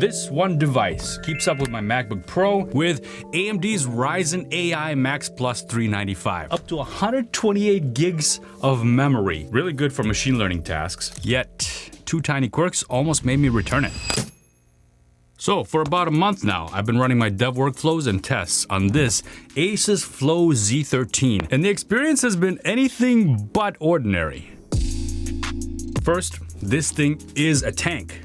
This one device keeps up with my MacBook Pro with AMD's Ryzen AI Max Plus 395. Up to 128 gigs of memory. Really good for machine learning tasks, yet two tiny quirks almost made me return it. So for about a month now, I've been running my dev workflows and tests on this Asus Flow Z13, and the experience has been anything but ordinary. First, this thing is a tank.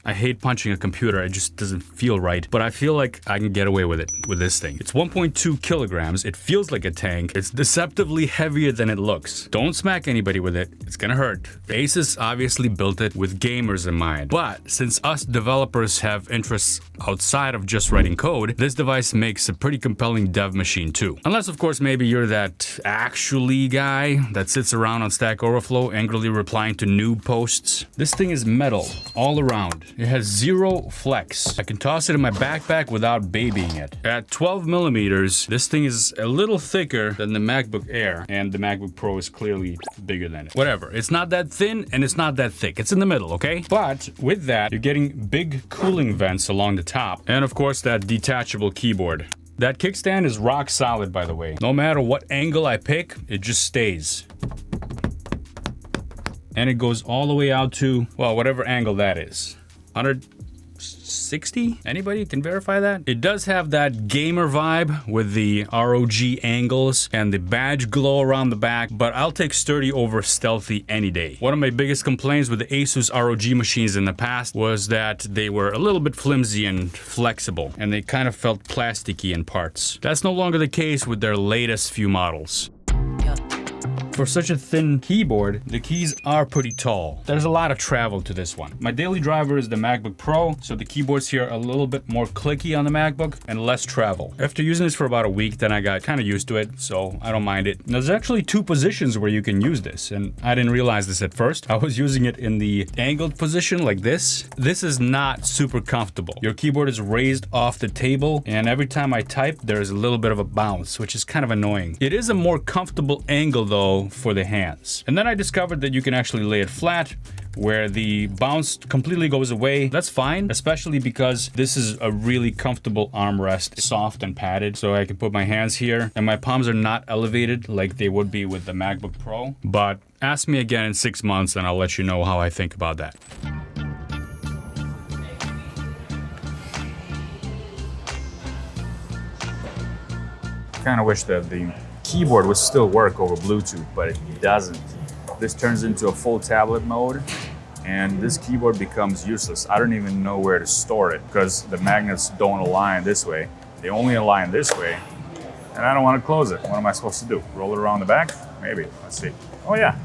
I hate punching a computer, it just doesn't feel right, but I feel like I can get away with it with this thing. It's 1.2 kilograms, it feels like a tank, it's deceptively heavier than it looks. Don't smack anybody with it, it's gonna hurt. Asus obviously built it with gamers in mind, but since us developers have interests outside of just writing code, this device makes a pretty compelling dev machine too. Unless of course maybe you're that actually guy that sits around on Stack Overflow angrily replying to noob posts. This thing is metal all around. It has zero flex. I can toss it in my backpack without babying it. At 12 millimeters, this thing is a little thicker than the MacBook Air, and the MacBook Pro is clearly bigger than it. Whatever, it's not that thin and it's not that thick. It's in the middle, okay? But with that, you're getting big cooling vents along the top, and of course that detachable keyboard. That kickstand is rock solid, by the way. No matter what angle I pick, it just stays. And it goes all the way out to, well, whatever angle that is. 160? Anybody can verify that? It does have that gamer vibe with the ROG angles and the badge glow around the back, but I'll take sturdy over stealthy any day. One of my biggest complaints with the Asus ROG machines in the past was that they were a little bit flimsy and flexible, and they kind of felt plasticky in parts. That's no longer the case with their latest few models. For such a thin keyboard, the keys are pretty tall. There's a lot of travel to this one. My daily driver is the MacBook Pro, so the keyboards here are a little bit more clicky on the MacBook and less travel. After using this for about a week, then I got kind of used to it, so I don't mind it. There's actually two positions where you can use this, and I didn't realize this at first. I was using it in the angled position like this. This is not super comfortable. Your keyboard is raised off the table, and every time I type, there's a little bit of a bounce, which is kind of annoying. It is a more comfortable angle though for the hands. And then I discovered that you can actually lay it flat where the bounce completely goes away. That's fine, especially because this is a really comfortable armrest, soft and padded, so I can put my hands here and my palms are not elevated like they would be with the MacBook Pro. But ask me again in 6 months and I'll let you know how I think about that. Kind of wish that the keyboard would still work over Bluetooth, but it doesn't. This turns into a full tablet mode and this keyboard becomes useless. I don't even know where to store it because the magnets don't align this way. They only align this way and I don't want to close it. What am I supposed to do? Roll it around the back? Maybe, let's see. Oh yeah.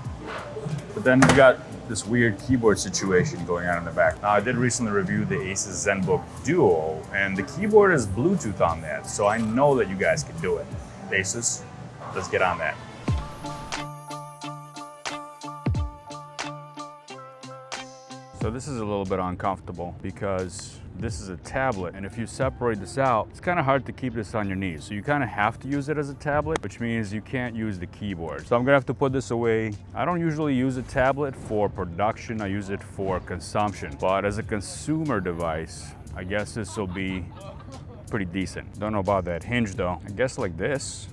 But then you got this weird keyboard situation going on in the back. Now I did recently review the Asus ZenBook Duo and the keyboard is Bluetooth on that. So I know that you guys can do it. Asus, let's get on that. So this is a little bit uncomfortable because this is a tablet, and if you separate this out, it's kind of hard to keep this on your knees. So you kind of have to use it as a tablet, which means you can't use the keyboard. So I'm gonna have to put this away. I don't usually use a tablet for production, I use it for consumption. But as a consumer device, I guess this will be pretty decent. Don't know about that hinge though. I guess like this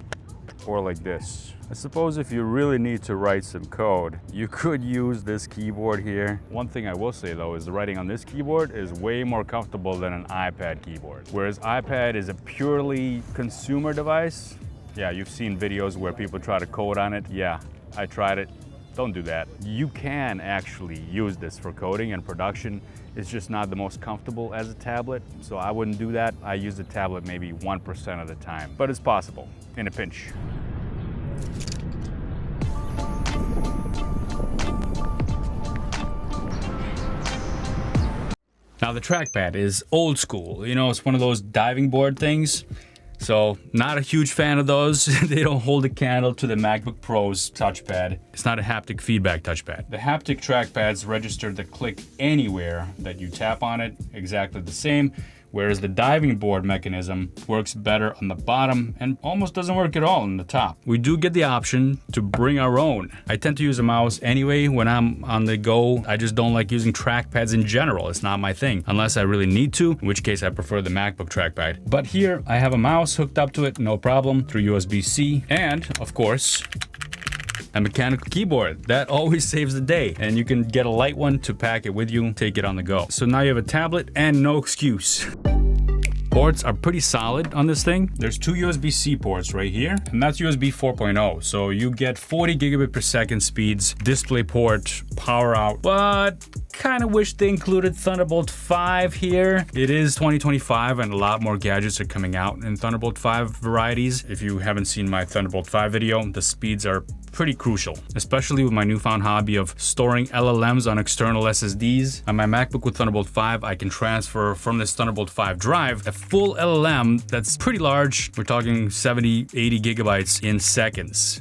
or like this. I suppose if you really need to write some code, you could use this keyboard here. One thing I will say though is the writing on this keyboard is way more comfortable than an iPad keyboard. Whereas iPad is a purely consumer device. Yeah, you've seen videos where people try to code on it. Yeah, I tried it. Don't do that. You can actually use this for coding and production. It's just not the most comfortable as a tablet, so I wouldn't do that. I use the tablet maybe 1% of the time, but it's possible in a pinch. Now the trackpad is old school. You know, it's one of those diving board things. So not a huge fan of those. They don't hold a candle to the MacBook Pro's touchpad. It's not a haptic feedback touchpad. The haptic trackpads register the click anywhere that you tap on it, exactly the same, whereas the diving board mechanism works better on the bottom and almost doesn't work at all on the top. We do get the option to bring our own. I tend to use a mouse anyway when I'm on the go. I just don't like using trackpads in general. It's not my thing, unless I really need to, in which case I prefer the MacBook trackpad. But here I have a mouse hooked up to it, no problem, through USB-C, and of course, a mechanical keyboard. That always saves the day. And you can get a light one to pack it with you, take it on the go. So now you have a tablet and no excuse. Ports are pretty solid on this thing. There's two USB-C ports right here, and that's USB 4.0. So you get 40 gigabit per second speeds, display port, power out, but kind of wish they included Thunderbolt 5 here. It is 2025 and a lot more gadgets are coming out in Thunderbolt 5 varieties. If you haven't seen my Thunderbolt 5 video, the speeds are pretty crucial, especially with my newfound hobby of storing LLMs on external SSDs. On my MacBook with Thunderbolt 5, I can transfer from this Thunderbolt 5 drive a full LLM that's pretty large. We're talking 70, 80 gigabytes in seconds.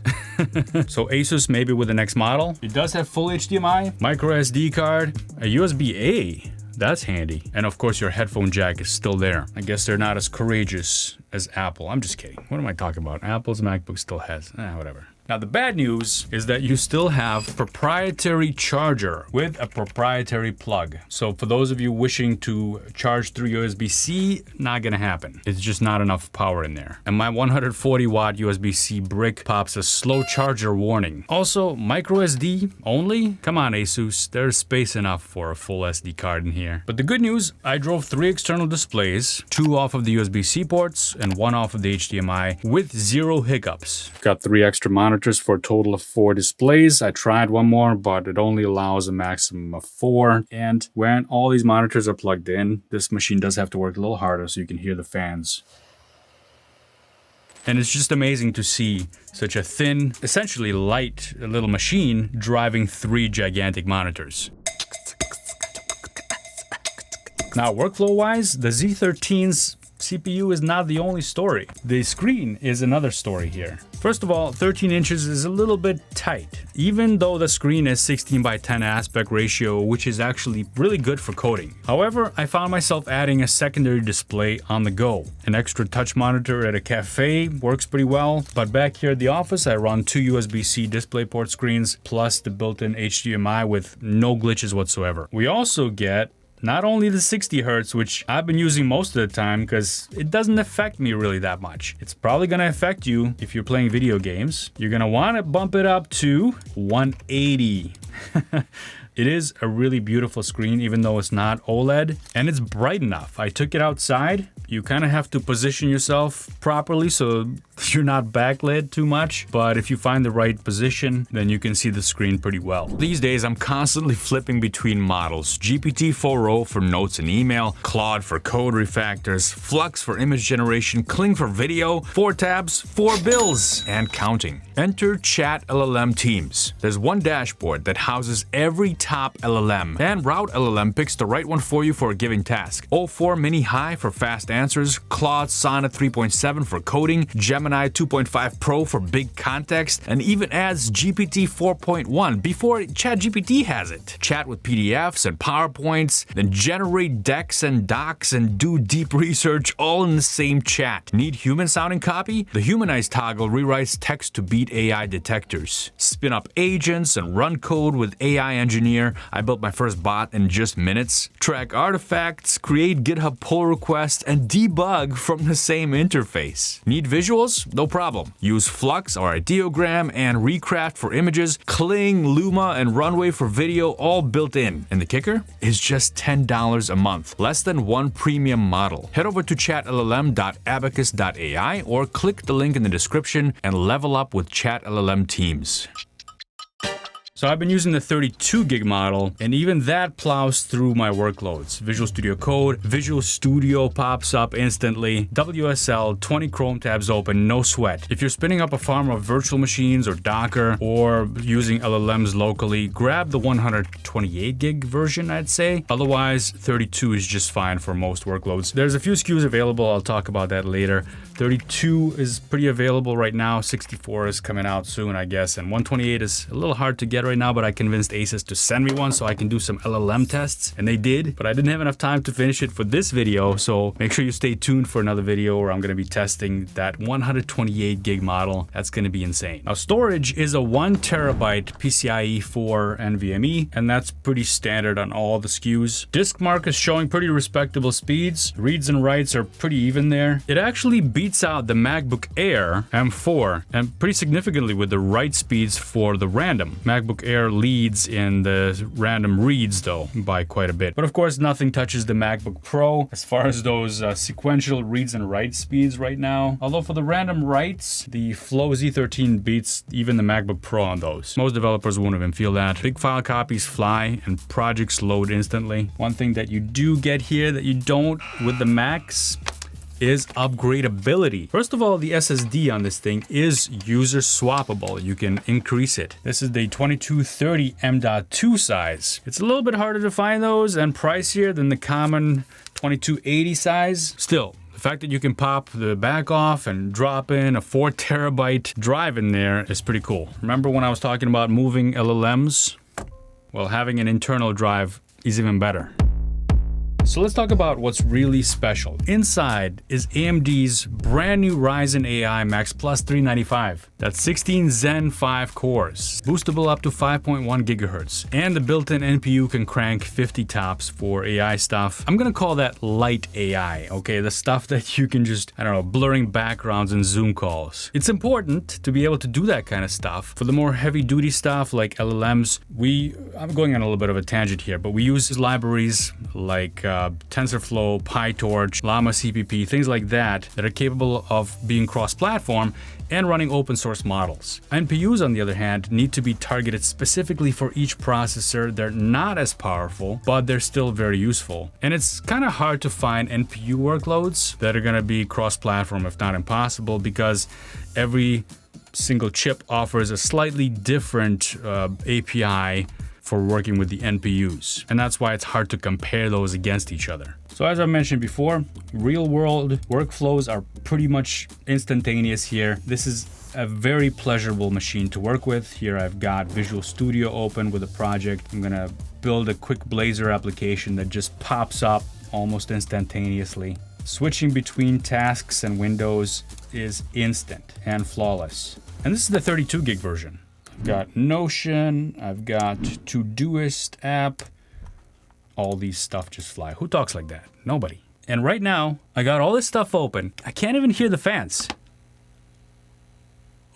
So Asus maybe with the next model. It does have full HDMI, micro SD card, a USB-A. That's handy. And of course your headphone jack is still there. I guess they're not as courageous as Apple. I'm just kidding. What am I talking about? Apple's MacBook still has, whatever. Now the bad news is that you still have proprietary charger with a proprietary plug. So for those of you wishing to charge through USB-C, not gonna happen. It's just not enough power in there. And my 140 watt USB-C brick pops a slow charger warning. Also, micro SD only? Come on Asus, there's space enough for a full SD card in here. But the good news, I drove 3 external displays, 2 off of the USB-C ports and 1 off of the HDMI with 0 hiccups. Got 3 extra monitors for a total of 4 displays. I tried one more, but it only allows a maximum of 4. And when all these monitors are plugged in, this machine does have to work a little harder so you can hear the fans. And it's just amazing to see such a thin, essentially light little machine driving 3 gigantic monitors. Now, workflow-wise, the Z13's CPU is not the only story. The screen is another story here. First of all, 13 inches is a little bit tight, even though the screen is 16 by 10 aspect ratio, which is actually really good for coding. However, I found myself adding a secondary display on the go. An extra touch monitor at a cafe works pretty well, but back here at the office, I run 2 USB-C DisplayPort screens plus the built-in HDMI with no glitches whatsoever. We also get not only the 60 Hz, which I've been using most of the time because it doesn't affect me really that much. It's probably going to affect you if you're playing video games. You're going to want to bump it up to 180. It is a really beautiful screen, even though it's not OLED, and it's bright enough. I took it outside. You kind of have to position yourself properly so you're not backlit too much, but if you find the right position, then you can see the screen pretty well. These days, I'm constantly flipping between models. GPT-4o for notes and email, Claude for code refactors, Flux for image generation, Kling for video, 4 tabs, 4 bills, and counting. Enter Chat LLM Teams. There's one dashboard that houses every top LLM, and Route LLM picks the right one for you for a given task. O4 Mini High for fast answers, Claude Sonnet 3.7 for coding, Gemini 2.5 Pro for big context, and even adds GPT 4.1 before ChatGPT has it. Chat with PDFs and PowerPoints, then generate decks and docs and do deep research all in the same chat. Need human-sounding copy? The Humanize toggle rewrites text to beat AI detectors. Spin up agents and run code with AI Engineer. I built my first bot in just minutes. Track artifacts, create GitHub pull requests, and debug from the same interface. Need visuals? No problem. Use Flux or Ideogram and Recraft for images, Kling, Luma, and Runway for video, all built in. And the kicker is just $10 a month, less than one premium model. Head over to chatllm.abacus.ai or click the link in the description and level up with Chat LLM Teams. So I've been using the 32 gig model, and even that plows through my workloads. Visual Studio Code, Visual Studio pops up instantly, WSL, 20 Chrome tabs open, no sweat. If you're spinning up a farm of virtual machines or Docker, or using LLMs locally, grab the 128 gig version, I'd say. Otherwise, 32 is just fine for most workloads. There's a few SKUs available, I'll talk about that later. 32 is pretty available right now, 64 is coming out soon, I guess, and 128 is a little hard to get right now, but I convinced Asus to send me one so I can do some LLM tests, and they did, but I didn't have enough time to finish it for this video, so make sure you stay tuned for another video where I'm going to be testing that 128 gig model. That's going to be insane. Now, storage is a 1 terabyte PCIe 4 NVMe, and that's pretty standard on all the SKUs. Disk mark is showing pretty respectable speeds. Reads and writes are pretty even there. It actually beats out the MacBook Air M4, and pretty significantly with the write speeds for the random. MacBook Air leads in the random reads though by quite a bit. But of course, nothing touches the MacBook Pro as far as those sequential reads and writes speeds right now. Although for the random writes, the Flow Z13 beats even the MacBook Pro on those. Most developers won't even feel that. Big file copies fly and projects load instantly. One thing that you do get here that you don't with the Macs is upgradability. First of all, the SSD on this thing is user swappable. You can increase it. This is the 2230 M.2 size. It's a little bit harder to find those and pricier than the common 2280 size. Still, the fact that you can pop the back off and drop in a 4 terabyte drive in there is pretty cool. Remember when I was talking about moving LLMs? Well, having an internal drive is even better. So let's talk about what's really special. Inside is AMD's brand new Ryzen AI Max Plus 395. That's 16 Zen 5 cores, boostable up to 5.1 gigahertz, and the built-in NPU can crank 50 tops for AI stuff. I'm gonna call that light AI, okay? The stuff that you can just, I don't know, blurring backgrounds and Zoom calls. It's important to be able to do that kind of stuff. For the more heavy-duty stuff like LLMs, I'm going on a little bit of a tangent here, but we use libraries like TensorFlow, PyTorch, Llama CPP, things like that are capable of being cross-platform and running open source models. NPUs, on the other hand, need to be targeted specifically for each processor. They're not as powerful, but they're still very useful. And it's kind of hard to find NPU workloads that are going to be cross-platform, if not impossible, because every single chip offers a slightly different API for working with the NPUs. And that's why it's hard to compare those against each other. So as I mentioned before, real world workflows are pretty much instantaneous here. This is a very pleasurable machine to work with. Here I've got Visual Studio open with a project. I'm gonna build a quick Blazor application that just pops up almost instantaneously. Switching between tasks and windows is instant and flawless. And this is the 32 gig version. I've got Notion, I've got Todoist app. All these stuff just fly. Who talks like that? Nobody. And right now, I got all this stuff open. I can't even hear the fans.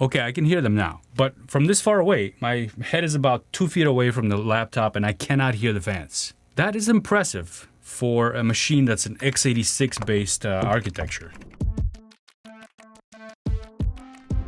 Okay, I can hear them now. But from this far away, my head is about 2 feet away from the laptop and I cannot hear the fans. That is impressive for a machine that's an x86 based architecture.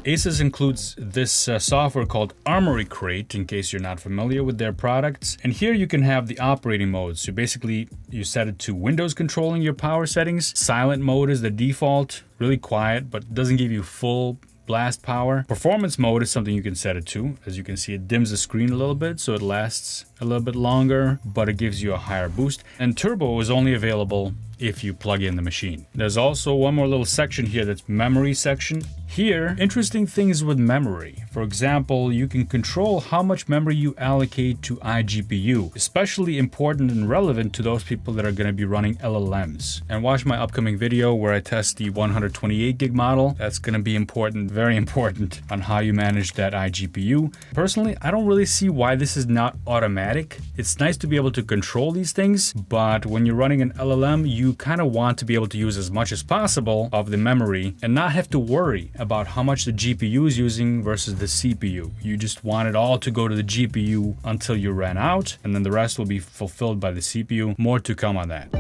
Asus includes this software called Armoury Crate, in case you're not familiar with their products. And here you can have the operating modes. So basically, you set it to Windows controlling your power settings. Silent mode is the default, really quiet, but doesn't give you full blast power. Performance mode is something you can set it to. As you can see, it dims the screen a little bit, so it lasts a little bit longer, but it gives you a higher boost. And Turbo is only available if you plug in the machine. There's also one more little section here that's memory section. Here, interesting things with memory. For example, you can control how much memory you allocate to iGPU, especially important and relevant to those people that are going to be running LLMs. And watch my upcoming video where I test the 128 gig model. That's going to be important, very important, on how you manage that iGPU. Personally, I don't really see why this is not automatic. It's nice to be able to control these things, but when you're running an LLM, you kind of want to be able to use as much as possible of the memory and not have to worry about how much the GPU is using versus the CPU. You just want it all to go to the GPU until you ran out, and then the rest will be fulfilled by the CPU. More to come on that.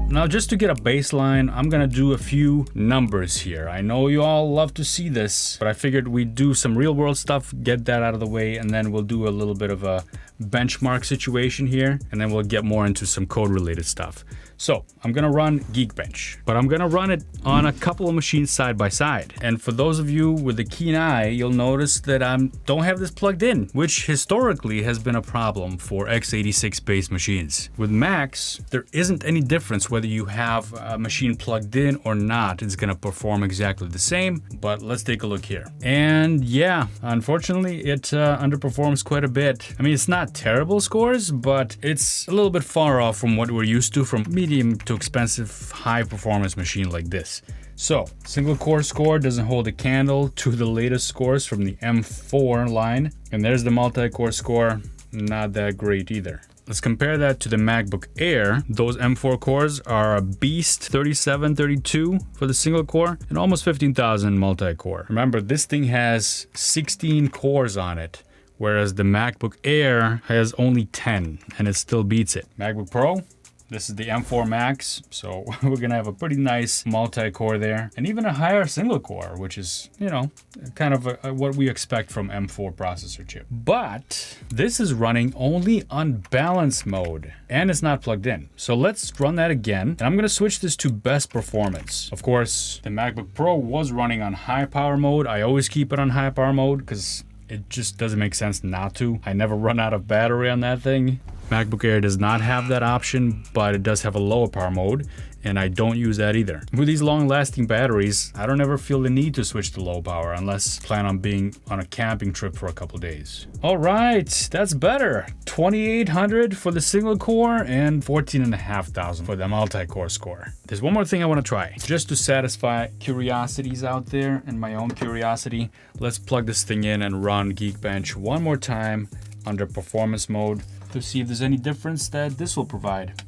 Now, just to get a baseline, I'm gonna do a few numbers here. I know you all love to see this, but I figured we'd do some real world stuff, get that out of the way, and then we'll do a little bit of a benchmark situation here, and then we'll get more into some code related stuff. So I'm gonna run Geekbench, but I'm gonna run it on a couple of machines side by side. And for those of you with a keen eye, you'll notice that I don't have this plugged in, which historically has been a problem for x86 based machines. With Macs, there isn't any difference whether you have a machine plugged in or not. It's gonna perform exactly the same, but let's take a look here. And yeah, unfortunately, it underperforms quite a bit. I mean, it's not terrible scores, but it's a little bit far off from what we're used to from medium to expensive high performance machine like this. So, single core score doesn't hold a candle to the latest scores from the M4 line. And there's the multi-core score, not that great either. Let's compare that to the MacBook Air. Those M4 cores are a beast 3732 for the single core and almost 15,000 multi-core. Remember, this thing has 16 cores on it, whereas the MacBook Air has only 10 and it still beats it. MacBook Pro, this is the M4 Max, so we're gonna have a pretty nice multi-core there, and even a higher single core, which is, you know, kind of what we expect from M4 processor chip. But this is running only on balance mode, and it's not plugged in. So let's run that again, and I'm gonna switch this to best performance. Of course, the MacBook Pro was running on high power mode. I always keep it on high power mode because it just doesn't make sense not to. I never run out of battery on that thing. MacBook Air does not have that option, but it does have a lower power mode, and I don't use that either. With these long-lasting batteries, I don't ever feel the need to switch to low power unless I plan on being on a camping trip for a couple days. All right, that's better. 2,800 for the single core and 14,500 for the multi-core score. There's one more thing I want to try, just to satisfy curiosities out there and my own curiosity. Let's plug this thing in and run Geekbench one more time under performance mode to see if there's any difference that this will provide.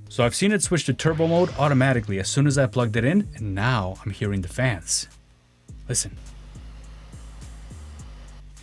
So I've seen it switch to turbo mode automatically as soon as I plugged it in, and now I'm hearing the fans. Listen.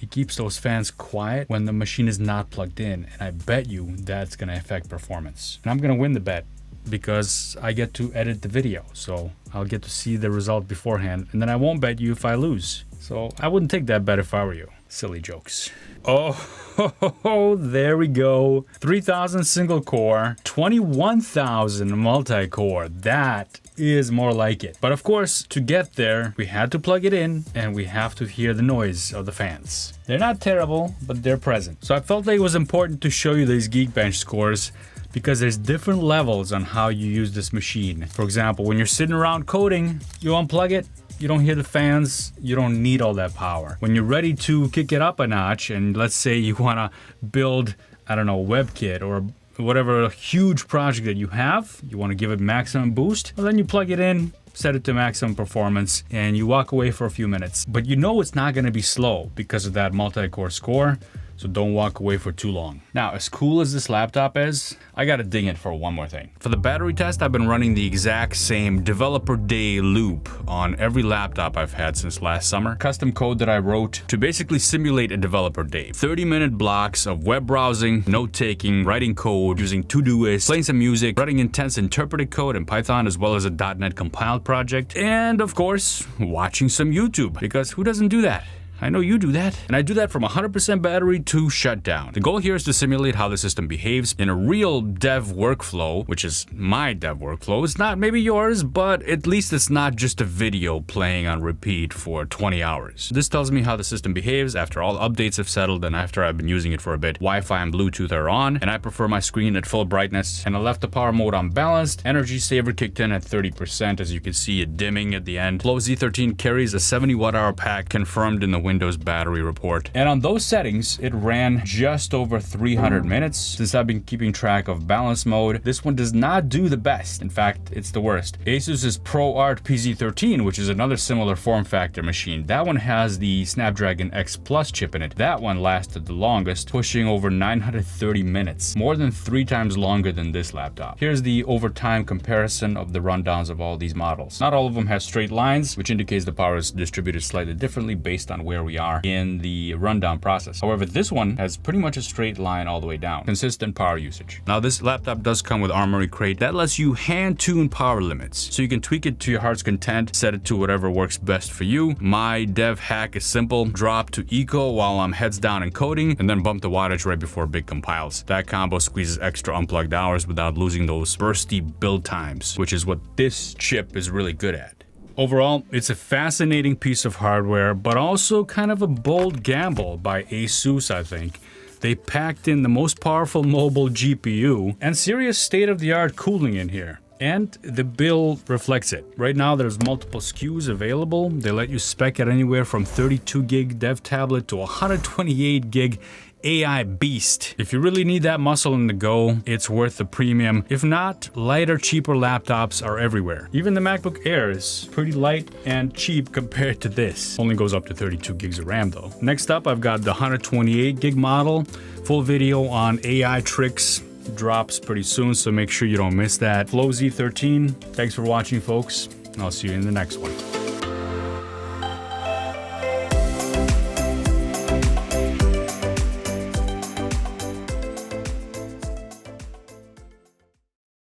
It keeps those fans quiet when the machine is not plugged in, and I bet you that's gonna affect performance. And I'm gonna win the bet because I get to edit the video, so I'll get to see the result beforehand, and then I won't bet you if I lose. So I wouldn't take that bet if I were you. Silly jokes. Oh, there we go. 3,000 single core, 21,000 multi-core. That is more like it. But of course, to get there, we had to plug it in and we have to hear the noise of the fans. They're not terrible, but they're present. So I felt like it was important to show you these Geekbench scores because there's different levels on how you use this machine. For example, when you're sitting around coding, you unplug it, you don't hear the fans, you don't need all that power. When you're ready to kick it up a notch, and let's say you wanna build, I don't know, WebKit or whatever huge project that you have, you wanna give it maximum boost, well then you plug it in, set it to maximum performance, and you walk away for a few minutes. But you know it's not gonna be slow because of that multi-core score, so don't walk away for too long. Now, as cool as this laptop is, I gotta ding it for one more thing. For the battery test, I've been running the exact same developer day loop on every laptop I've had since last summer. Custom code that I wrote to basically simulate a developer day. 30-minute blocks of web browsing, note-taking, writing code, using Todoist, playing some music, running intense interpreted code in Python, as well as a .NET compiled project, and of course, watching some YouTube, because who doesn't do that? I know you do that. And I do that from 100% battery to shutdown. The goal here is to simulate how the system behaves in a real dev workflow, which is my dev workflow. It's not maybe yours, but at least it's not just a video playing on repeat for 20 hours. This tells me how the system behaves after all updates have settled and after I've been using it for a bit. Wi-Fi and Bluetooth are on, and I prefer my screen at full brightness. And I left the power mode on balanced. Energy saver kicked in at 30%, as you can see it dimming at the end. Flow Z13 carries a 70 watt-hour pack confirmed in the Windows battery report. And on those settings, it ran just over 300 minutes. Since I've been keeping track of balance mode, this one does not do the best. In fact, it's the worst. Asus's ProArt PZ13, which is another similar form factor machine, that one has the Snapdragon X Plus chip in it. That one lasted the longest, pushing over 930 minutes, more than 3 times longer than this laptop. Here's the over time comparison of the rundowns of all these models. Not all of them have straight lines, which indicates the power is distributed slightly differently based on where where we are in the rundown process. However, this one has pretty much a straight line all the way down. Consistent power usage. Now, this laptop does come with Armory Crate. That lets you hand tune power limits. So you can tweak it to your heart's content, set it to whatever works best for you. My dev hack is simple. Drop to eco while I'm heads down and coding, and then bump the wattage right before big compiles. That combo squeezes extra unplugged hours without losing those bursty build times, which is what this chip is really good at. Overall, it's a fascinating piece of hardware, but also kind of a bold gamble by Asus, I think. They packed in the most powerful mobile GPU and serious state-of-the-art cooling in here. And the bill reflects it. Right now, there's multiple SKUs available. They let you spec it anywhere from 32 gig dev tablet to 128 gig AI beast. If you really need that muscle in the go, it's worth the premium. If not, lighter, cheaper laptops are everywhere. Even the MacBook Air is pretty light and cheap compared to this. Only goes up to 32 gigs of RAM though. Next up, I've got the 128 gig model. Full video on AI tricks drops pretty soon, so make sure you don't miss that. Flow Z13. Thanks for watching, folks. I'll see you in the next one.